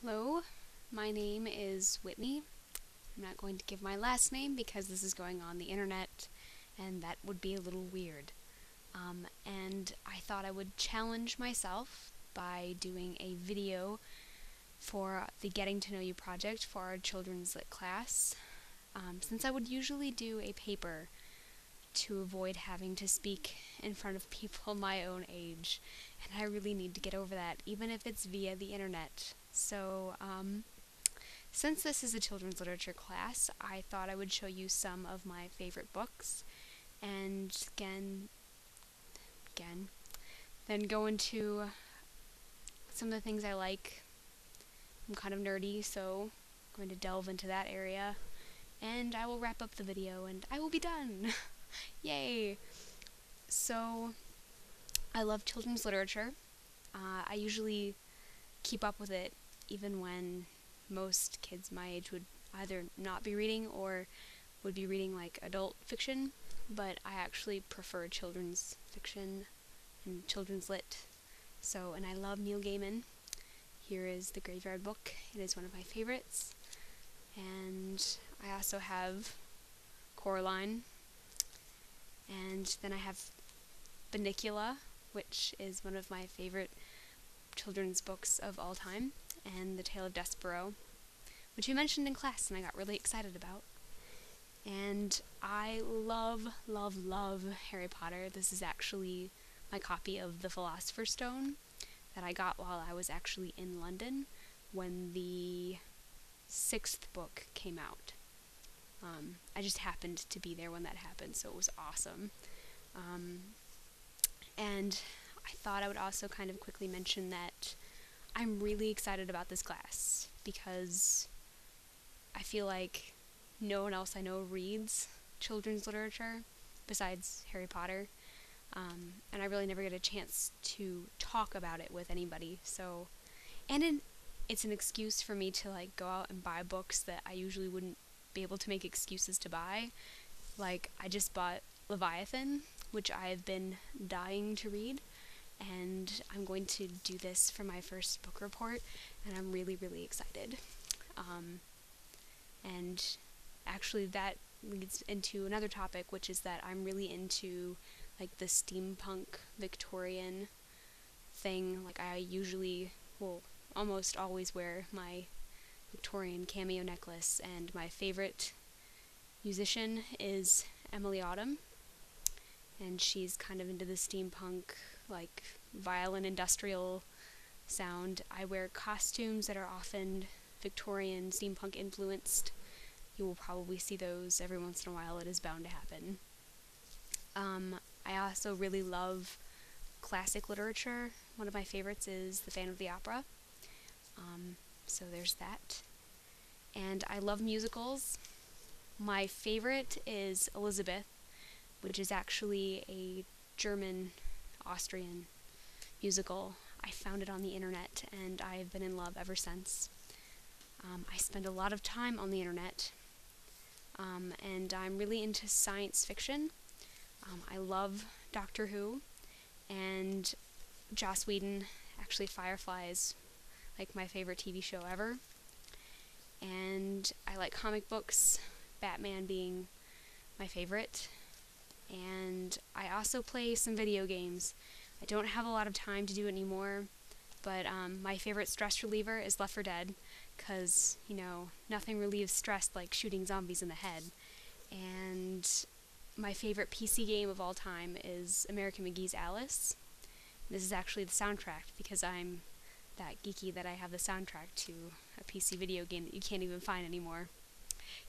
Hello, my name is Whitney. I'm not going to give my last name because this is going on the internet and that would be a little weird. And I thought I would challenge myself by doing a video for the Getting to Know You project for our children's lit class. Since I would usually do a paper to avoid having to speak in front of people my own age, and I really need to get over that, even if it's via the internet. Since this is a children's literature class, I thought I would show you some of my favorite books, and then go into some of the things I like. I'm kind of nerdy, so I'm going to delve into that area, and I will wrap up the video, and I will be done! Yay! So, I love children's literature. I usually keep up with it even when most kids my age would either not be reading or would be reading like adult fiction, but I actually prefer children's fiction and children's lit. And I love Neil Gaiman. Here is The Graveyard Book. It is one of my favorites. And I also have Coraline. And then I have Bunnicula, which is one of my favorite children's books of all time, and The Tale of Despereaux, which we mentioned in class and I got really excited about. And I love, love, love Harry Potter. This is actually my copy of The Philosopher's Stone that I got while I was actually in London when the 6th book came out. I just happened to be there when that happened, so it was awesome. And I thought I would also kind of quickly mention that I'm really excited about this class because I feel like no one else I know reads children's literature besides Harry Potter, and I really never get a chance to talk about it with anybody. It's an excuse for me to go out and buy books that I usually wouldn't be able to make excuses to buy. Like, I just bought Leviathan, which I've been dying to read, and I'm going to do this for my first book report, and I'm really, really excited. And actually that leads into another topic, which is that I'm really into the steampunk Victorian thing. I usually will almost always wear my Victorian cameo necklace, and my favorite musician is Emily Autumn, and she's kind of into the steampunk, violin industrial sound. I wear costumes that are often Victorian steampunk influenced. You will probably see those every once in a while. It is bound to happen. I also really love classic literature. One of my favorites is The Phantom of the Opera. So there's that. And I love musicals. My favorite is Elizabeth, which is actually a German-Austrian musical. I found it on the internet, and I've been in love ever since. I spend a lot of time on the internet, and I'm really into science fiction. I love Doctor Who, and Joss Whedon. Actually, Firefly is my favorite TV show ever. And I like comic books, Batman being my favorite. And I also play some video games. I don't have a lot of time to do it anymore, but my favorite stress reliever is Left 4 Dead, because, nothing relieves stress like shooting zombies in the head. And my favorite PC game of all time is American McGee's Alice. This is actually the soundtrack, because I'm that geeky that I have the soundtrack to a PC video game that you can't even find anymore.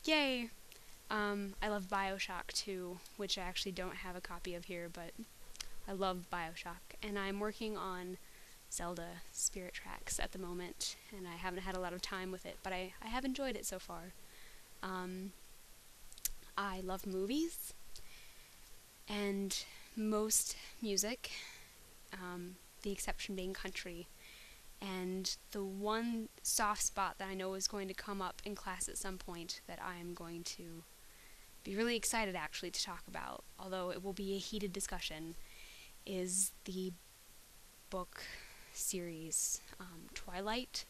Yay! I love BioShock 2, which I actually don't have a copy of here, but I love BioShock. And I'm working on Zelda Spirit Tracks at the moment, and I haven't had a lot of time with it, but I have enjoyed it so far. I love movies, and most music, the exception being country. And the one soft spot that I know is going to come up in class at some point that I'm going to be really excited actually to talk about, although it will be a heated discussion, is the book series Twilight.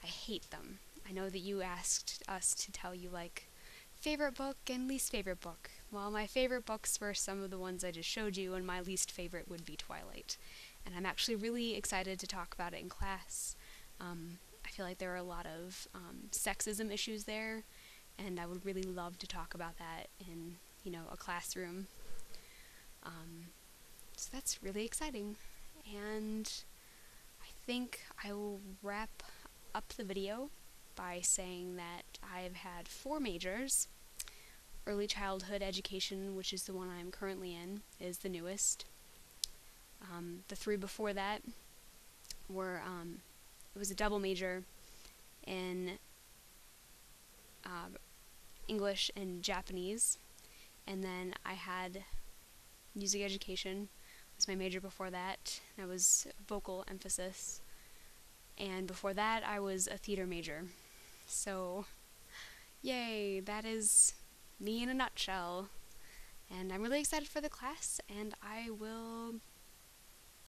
I hate them. I know that you asked us to tell you, like, favorite book and least favorite book. Well, my favorite books were some of the ones I just showed you, and my least favorite would be Twilight. And I'm actually really excited to talk about it in class. I feel like there are a lot of sexism issues there, and I would really love to talk about that in, a classroom. So that's really exciting. And I think I will wrap up the video by saying that I've had 4 majors. Early childhood education, which is the one I'm currently in, is the newest. The 3 before that were, it was a double major in English and Japanese, and then I had music education was my major before that. That was vocal emphasis, and before that I was a theater major. So, yay, that is me in a nutshell. And I'm really excited for the class, and I will